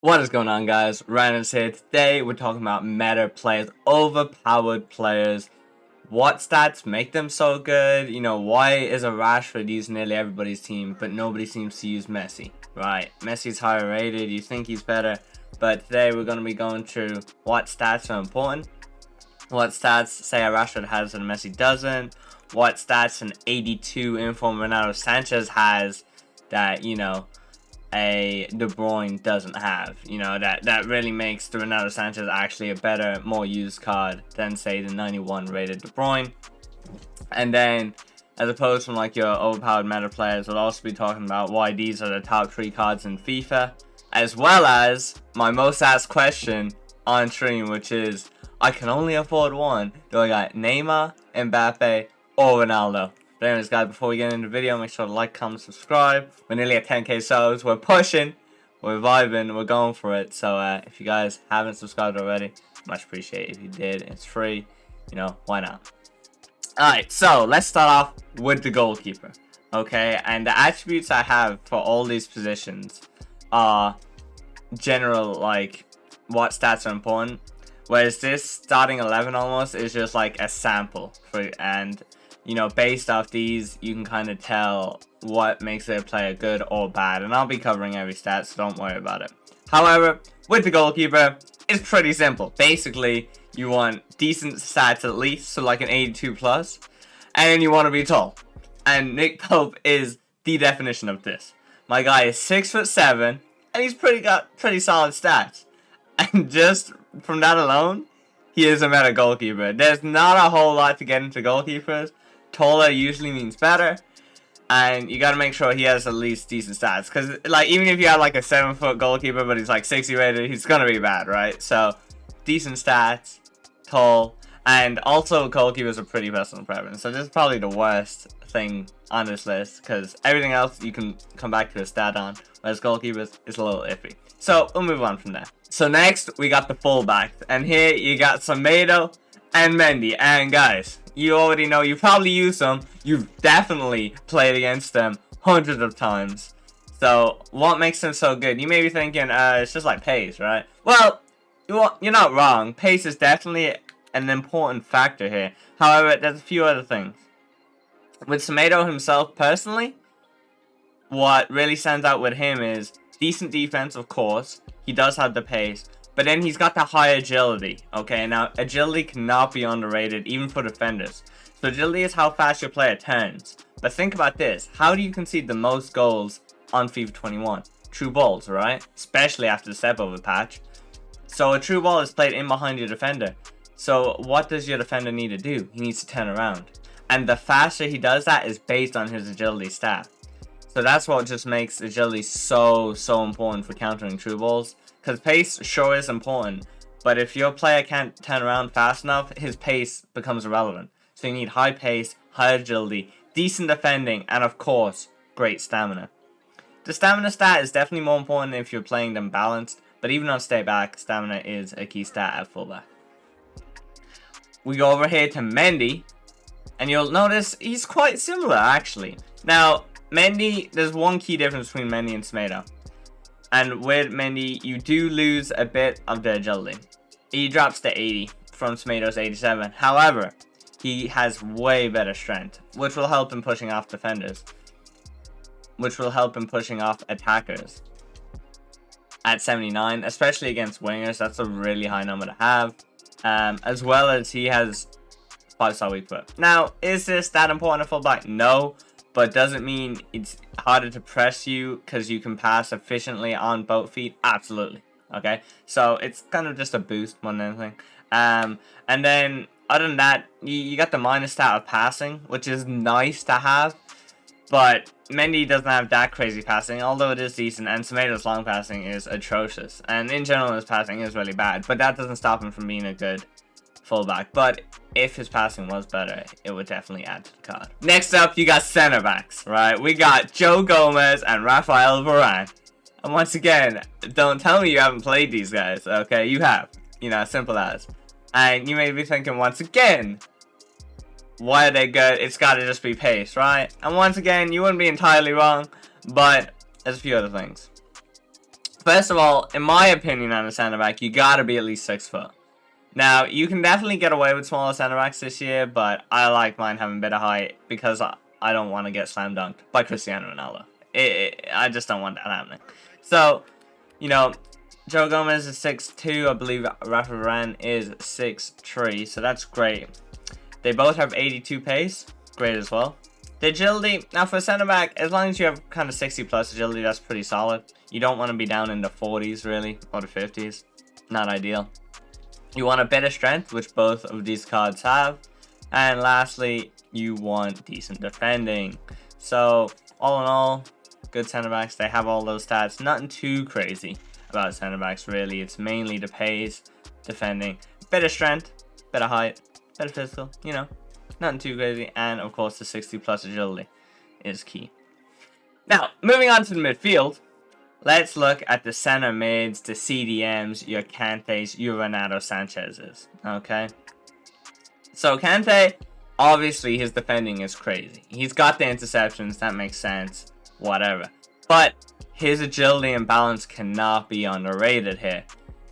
What is going on, guys? Rannerz here. Today we're talking about meta players, overpowered players. What stats make them so good? You know, why is a Rashford using nearly everybody's team, but nobody seems to use Messi? Right, Messi's higher rated, you think he's better, but today we're going to be going through what stats are important, what stats say a Rashford has and Messi doesn't, what stats an 82 inform Ronaldo Sanchez has that, you know, a De Bruyne doesn't have. You know, that really makes the Ronaldo Sanchez actually a better, more used card than, say, the 91 rated De Bruyne. And then, as opposed from like your overpowered meta players, we'll also be talking about why these are the top 3 cards in FIFA, as well as my most asked question on stream, which is, I can only afford one. Do I got Neymar, Mbappe, or Ronaldo? But anyways, guys, before we get into the video, make sure to like, comment, subscribe. We're nearly at 10k subs. We're pushing. We're vibing. We're going for it. So if you guys haven't subscribed already, much appreciate if you did. It's free. You know, why not? Alright, so let's start off with the goalkeeper. Okay, and the attributes I have for all these positions are general, like, what stats are important. Whereas this starting 11 almost is just like a sample for, and you know, based off these, you can kind of tell what makes a player good or bad. And I'll be covering every stat, so don't worry about it. However, with the goalkeeper, it's pretty simple. Basically, you want decent stats at least, so like an 82 plus, and you want to be tall. And Nick Pope is the definition of this. My guy is 6'7", and he's got pretty solid stats. And just from that alone, he is a meta goalkeeper. There's not a whole lot to get into goalkeepers. Taller usually means better, and you gotta make sure he has at least decent stats, because like even if you have like a 7-foot goalkeeper but he's like 60 rated, he's gonna be bad, right? So decent stats, tall, and also goalkeepers are pretty personal preference. So this is probably the worst thing on this list, because everything else you can come back to a stat on, whereas goalkeepers is a little iffy. So we'll move on from there. So next we got the fullbacks, and here you got Semedo and Mendy, and guys, you already know, you probably use them. You've definitely played against them hundreds of times. So what makes them so good? You may be thinking, it's just like pace, right? Well, you're not wrong. Pace is definitely an important factor here. However, there's a few other things. With Semedo himself, personally, what really stands out with him is decent defense, of course. He does have the pace. But then he's got the high agility, okay? Now, agility cannot be underrated, even for defenders. So agility is how fast your player turns. But think about this. How do you concede the most goals on FIFA 21? True balls, right? Especially after the step-over patch. So a true ball is played in behind your defender. So what does your defender need to do? He needs to turn around. And the faster he does that is based on his agility stat. So that's what just makes agility so important for countering true balls. Because pace sure is important, but if your player can't turn around fast enough, his pace becomes irrelevant. So you need high pace, high agility, decent defending, and of course, great stamina. The stamina stat is definitely more important if you're playing them balanced, but even on stay back, stamina is a key stat at fullback. We go over here to Mendy, and you'll notice he's quite similar actually. Now, Mendy, there's one key difference between Mendy and Semedo. And with Mendy, you do lose a bit of the agility. He drops to 80 from Semedo's 87. However, he has way better strength, which will help in pushing off defenders. Which will help in pushing off attackers. At 79, especially against wingers, that's a really high number to have. As well as he has 5-star weak foot. Now, is this that important at fullback? No. But does it mean it's harder to press you because you can pass efficiently on both feet? Absolutely. Okay, so it's kind of just a boost more than anything. And then other than that, you got the minus stat of passing, which is nice to have. But Mendy doesn't have that crazy passing, although it is decent. And Semedo's long passing is atrocious. And in general, his passing is really bad. But that doesn't stop him from being a good fullback. But if his passing was better, it would definitely add to the card. Next up, you got center backs, right? We got Joe Gomez and Rafael Varane. And once again, don't tell me you haven't played these guys, okay? You have. You know, simple as. And you may be thinking, once again, why are they good? It's got to just be pace, right? And once again, you wouldn't be entirely wrong, but there's a few other things. First of all, in my opinion, on a centre back, you gotta be at least 6 foot. Now, you can definitely get away with smaller centre backs this year, but I like mine having a bit of height because I don't want to get slam dunked by Cristiano Ronaldo. I just don't want that happening. So, you know, Joe Gomez is 6'2", I believe Rafa Varane is 6'3", so that's great. They both have 82 pace, great as well. The agility, now for centre back, as long as you have kind of 60 plus agility, that's pretty solid. You don't want to be down in the 40s really, or the 50s, not ideal. You want a bit of strength, which both of these cards have. And lastly, you want decent defending. So, all in all, good centre backs, they have all those stats. Nothing too crazy about centre backs really. It's mainly the pace, defending, bit of strength, bit of height, bit of physical, you know, nothing too crazy. And of course the 60 plus agility is key. Now, moving on to the midfield, let's look at the centre mids, the CDMs, your Kantés, your Renato Sanchez's, okay? So Kanté, obviously his defending is crazy. He's got the interceptions, that makes sense, whatever. But his agility and balance cannot be underrated here.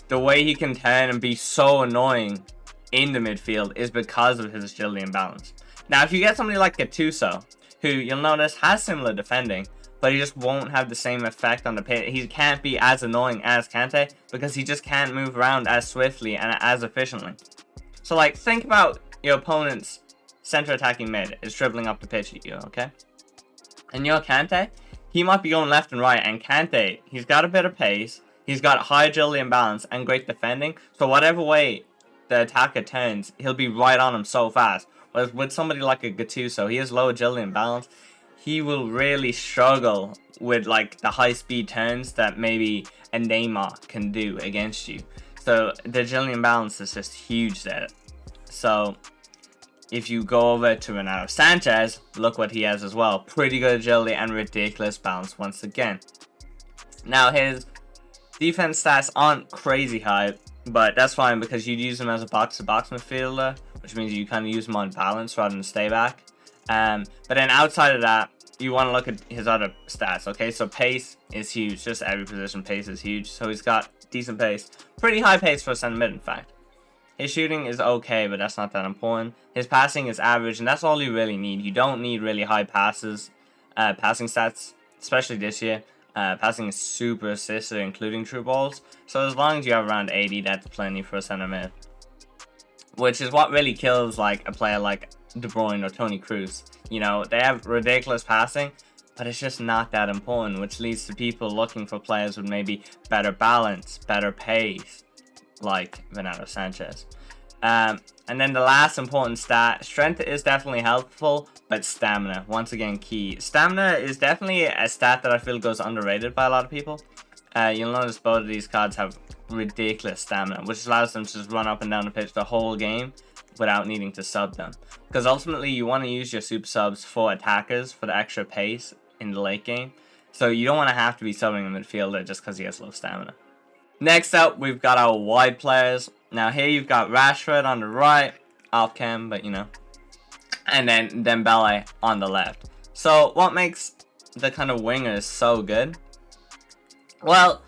The way he can turn and be so annoying in the midfield is because of his agility and balance. Now, if you get somebody like Gattuso, who you'll notice has similar defending, but he just won't have the same effect on the pitch. He can't be as annoying as Kanté because he just can't move around as swiftly and as efficiently. So, like, think about your opponent's center attacking mid is dribbling up the pitch at you, okay? And your Kanté, he might be going left and right, and Kanté, he's got a bit of pace, he's got high agility and balance, and great defending, so whatever way the attacker turns, he'll be right on him so fast. Whereas with somebody like a Gattuso, he has low agility and balance, he will really struggle with like the high speed turns that maybe a Neymar can do against you. So the agility and balance is just huge there. So if you go over to Renato Sanchez, look what he has as well. Pretty good agility and ridiculous balance once again. Now his defense stats aren't crazy high, but that's fine because you'd use him as a box-to-box midfielder, which means you kind of use him on balance rather than stay back. But then outside of that, you want to look at his other stats, okay? So pace is huge, just every position pace is huge. So he's got decent pace, pretty high pace for a centre mid in fact. His shooting is okay, but that's not that important. His passing is average, and that's all you really need. You don't need really high passes, passing stats, especially this year. Passing is super assisted, including true balls. So as long as you have around 80, that's plenty for a centre mid. Which is what really kills like a player like De Bruyne or Toni Kroos. You know, they have ridiculous passing, but it's just not that important, which leads to people looking for players with maybe better balance, better pace, like Renato Sanchez. And then the last important stat, strength is definitely helpful, but stamina, once again, key. Stamina is definitely a stat that I feel goes underrated by a lot of people. You'll notice both of these cards have ridiculous stamina, which allows them to just run up and down the pitch the whole game without needing to sub them. Because ultimately, you want to use your super subs for attackers for the extra pace in the late game. So you don't want to have to be subbing a midfielder just because he has low stamina. Next up, we've got our wide players. Now here you've got Rashford on the right, off cam, but you know. And then Dembele on the left. So what makes the kind of wingers so good? Well,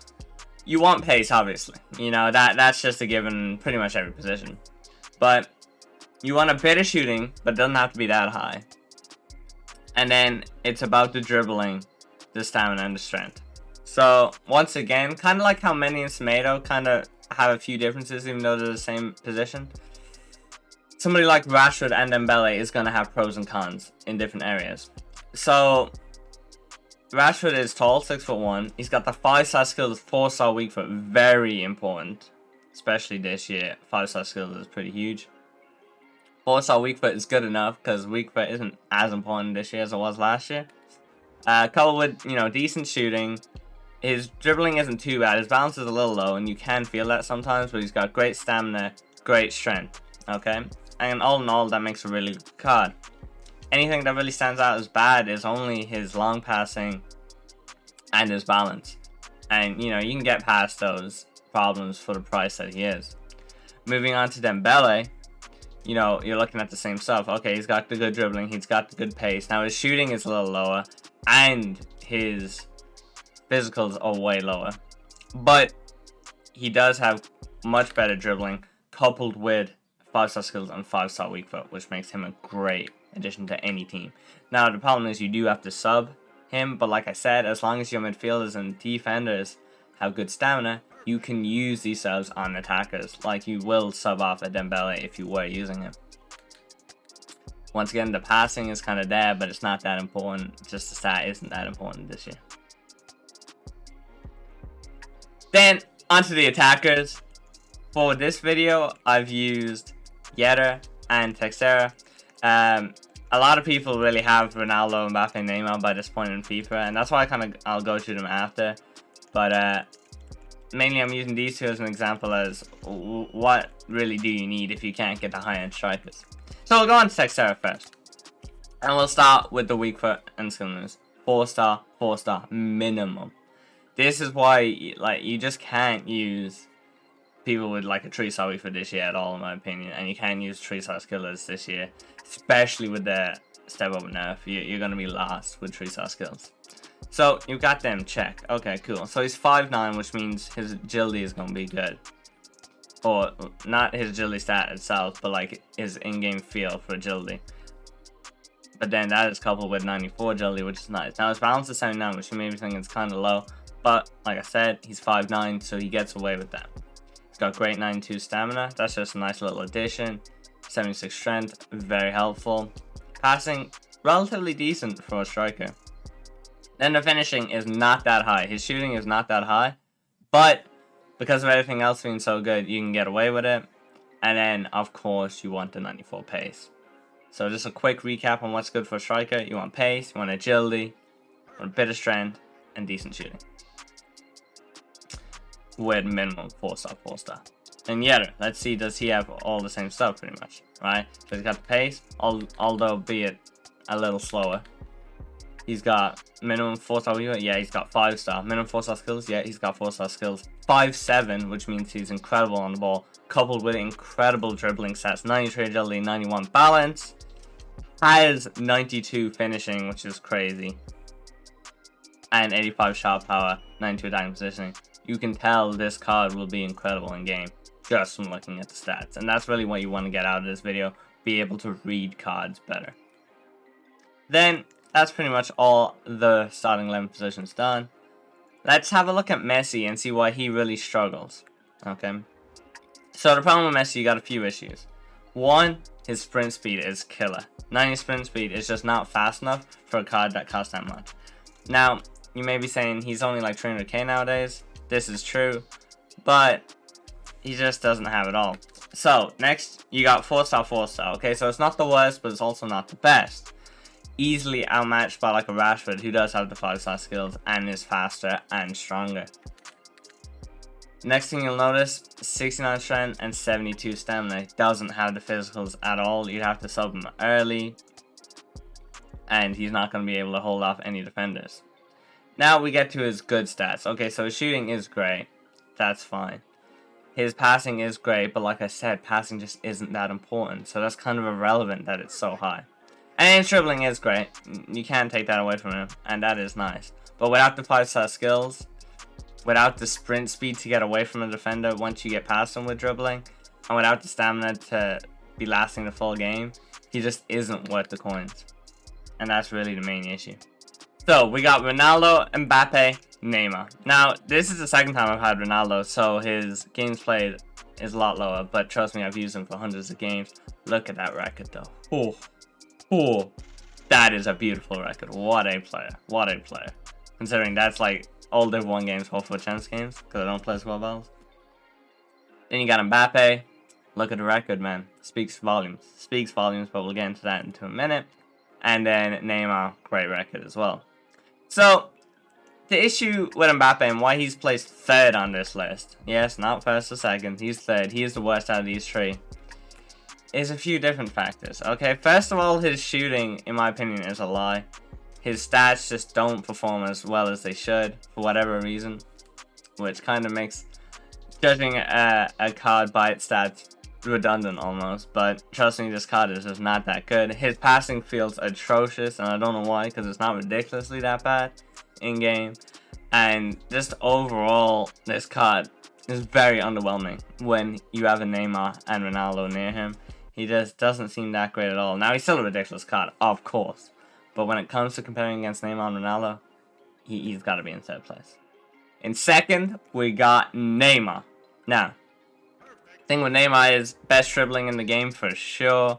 you want pace, obviously. You know, that's just a given in pretty much every position. But you want a bit of shooting, but it doesn't have to be that high. And then it's about the dribbling, the stamina, and the strength. So once again, kind of like how Mendy and Semedo kind of have a few differences, even though they're the same position. Somebody like Rashford and Dembele is going to have pros and cons in different areas. So Rashford is tall, 6'1". He's got the 5-star skills, 4-star weak foot, very important, especially this year. 5-star skills is pretty huge. 4-star weak foot is good enough because weak foot isn't as important this year as it was last year. Coupled with, you know, decent shooting. His dribbling isn't too bad. His balance is a little low, and you can feel that sometimes, but he's got great stamina, great strength, okay? And all in all, that makes a really good card. Anything that really stands out as bad is only his long passing and his balance. And, you know, you can get past those problems for the price that he is. Moving on to Dembele, you know, you're looking at the same stuff. Okay, he's got the good dribbling, he's got the good pace. Now, his shooting is a little lower, and his physicals are way lower. But he does have much better dribbling, coupled with 5-star skills and 5-star weak foot, which makes him a great addition to any team. Now, the problem is you do have to sub him, but like I said, as long as your midfielders and defenders have good stamina, you can use these subs on attackers, like you will sub off a Dembele if you were using him. Once again, the passing is kind of there, but it's not that important. Just the stat isn't that important this year. Then, onto the attackers. For this video, I've used Yetter and Texera. A lot of people really have Ronaldo, Mbappe, and Neymar by this point in FIFA, and that's why I'll go through them after. But mainly I'm using these two as an example as what really do you need if you can't get the high-end strikers. So we'll go on to Texera first. And we'll start with the weak foot and skill moves. 4-star, 4-star minimum. This is why like you just can't use people with like a 3-star weak foot this year at all, in my opinion. And you can't use 3-star skillers this year. Especially with the step up nerf. You're going to be lost with 3-star skills. So you've got them, check. Okay, cool. So he's 5'9", which means his agility is going to be good. Or not his agility stat itself, but like his in-game feel for agility. But then that is coupled with 94 agility, which is nice. Now his balance is 79, which you may be thinking is kind of low. But like I said, he's 5'9", so he gets away with that. He's got great 92 stamina. That's just a nice little addition. 76 strength, very helpful. Passing, relatively decent for a striker. Then the finishing is not that high. His shooting is not that high. But because of everything else being so good, you can get away with it. And then, of course, you want the 94 pace. So just a quick recap on what's good for a striker. You want pace, you want agility, you want a bit of strength, and decent shooting. With minimum 4-star, 4-star. And Yetter, let's see, does he have all the same stuff pretty much, right? So he's got the pace, although be it a little slower. He's got minimum 4-star, yeah, he's got 5-star. Minimum 4-star skills, yeah, he's got 4-star skills. 5'7", which means he's incredible on the ball, coupled with incredible dribbling stats. 93 agility, 91 balance. Has 92 finishing, which is crazy. And 85 shot power, 92 attacking positioning. You can tell this card will be incredible in game, just from looking at the stats. And that's really what you want to get out of this video, be able to read cards better. Then, that's pretty much all the starting 11 positions done. Let's have a look at Messi and see why he really struggles. Okay. So the problem with Messi, you got a few issues. One, his sprint speed is killer. 90 sprint speed is just not fast enough for a card that costs that much. Now, you may be saying he's only like 300k nowadays. This is true. But he just doesn't have it all. So, next, you got 4-star, 4-star. Okay, so it's not the worst, but it's also not the best. Easily outmatched by like a Rashford, who does have the 5-star skills and is faster and stronger. Next thing you'll notice, 69 strength and 72 stamina. Doesn't have the physicals at all. You'd have to sub him early, and he's not going to be able to hold off any defenders. Now we get to his good stats. Okay, so his shooting is great. That's fine. His passing is great, but like I said, passing just isn't that important. So that's kind of irrelevant that it's so high. And his dribbling is great. You can't take that away from him, and that is nice. But without the 5-star skills, without the sprint speed to get away from a defender once you get past him with dribbling, and without the stamina to be lasting the full game, he just isn't worth the coins. And that's really the main issue. So, we got Ronaldo, Mbappe, Neymar. Now, this is the second time I've had Ronaldo, so his games played is a lot lower. But trust me, I've used him for hundreds of games. Look at that record, though. Oh, that is a beautiful record. What a player. What a player. Considering that's like all Div 1 games, all 4 chance games, because I don't play squad battles. Then you got Mbappe. Look at the record, man. Speaks volumes. Speaks volumes, but we'll get into that in a minute. And then Neymar, great record as well. So, the issue with Mbappe and why he's placed third on this list, yes, not first or second, he's third, he is the worst out of these three, is a few different factors. Okay, first of all, his shooting, in my opinion, is a lie. His stats just don't perform as well as they should, for whatever reason, which kind of makes judging a card by its stats redundant almost. But trust me, this card is just not that good. His passing feels atrocious, and I don't know why, because it's not ridiculously that bad in game. And just overall, this card is very underwhelming when you have a Neymar and Ronaldo near him. He just doesn't seem that great at all. Now, he's still a ridiculous card, of course. But when it comes to comparing against Neymar and Ronaldo, he's got to be in third place. In second, we got Neymar. Now, the thing with Neymar is best dribbling in the game for sure.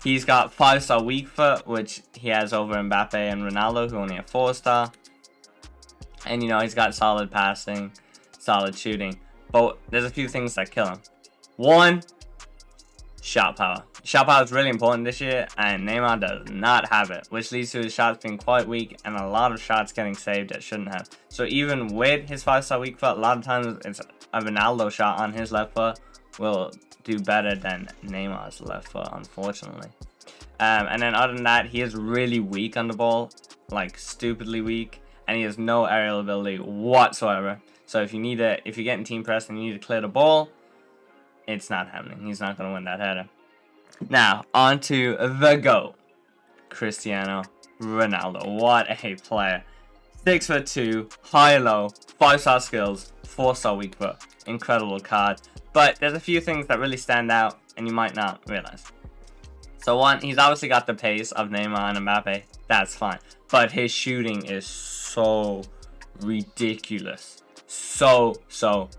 He's got 5-star weak foot, which he has over Mbappe and Ronaldo, who only have 4-star. And, you know, he's got solid passing, solid shooting. But there's a few things that kill him. One, shot power. Shot power is really important this year, and Neymar does not have it, which leads to his shots being quite weak and a lot of shots getting saved that shouldn't have. So even with his 5-star weak foot, a lot of times it's a Ronaldo shot on his left foot will do better than Neymar's left foot, unfortunately. And then other than that, he is really weak on the ball, like stupidly weak, and he has no aerial ability whatsoever. So if you're getting team pressed and you need to clear the ball, it's not happening. He's not going to win that header. Now, on to the GOAT, Cristiano Ronaldo. What a player. 6'2", high-low, 5-star skills, 4-star weak foot. Incredible card. But there's a few things that really stand out, and you might not realize. So one, he's obviously got the pace of Neymar and Mbappe. That's fine. But his shooting is so ridiculous. So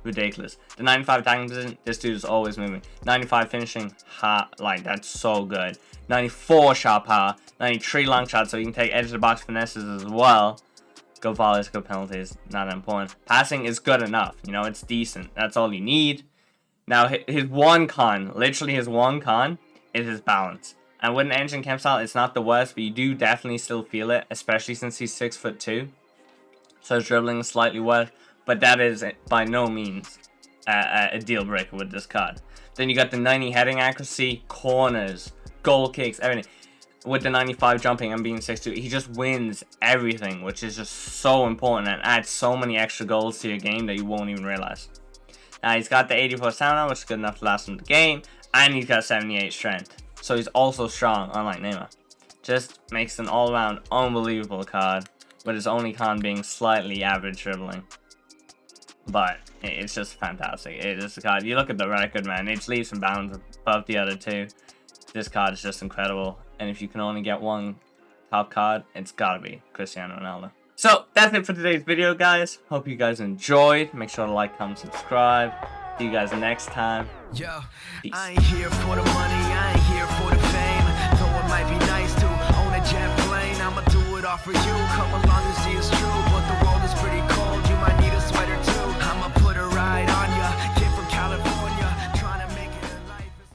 ridiculous. The 95 attacking position, this dude is always moving. 95 finishing, like that's so good. 94 shot power, 93 long shots, so you can take edge of the box finesses as well. Good volleys, good penalties, not important. Passing is good enough, you know, it's decent. That's all you need. Now his one con, literally his one con, is his balance. And with an engine cam style, it's not the worst, but you do definitely still feel it, especially since he's 6'2". So his dribbling is slightly worse. But that is by no means a deal breaker with this card. Then you got the 90 heading accuracy, corners, goal kicks, everything. With the 95 jumping and being 6'2", he just wins everything, which is just so important and adds so many extra goals to your game that you won't even realize. Now he's got the 84 stamina, which is good enough to last him the game, and he's got 78 strength. So he's also strong, unlike Neymar. Just makes an all-around unbelievable card, with his only con being slightly average dribbling. But it's just fantastic. It is a card. You look at the record, man. It leaves some bounds above the other two. This card is just incredible. And if you can only get one top card, it's gotta be Cristiano Ronaldo. So that's it for today's video, guys. Hope you guys enjoyed. Make sure to like, comment, subscribe. See you guys next time. Yo, Peace. I ain't here for the money. I ain't here for the fame. Though it might be nice to own a jet plane, I'ma do it all for you. Come along and see it's true, but the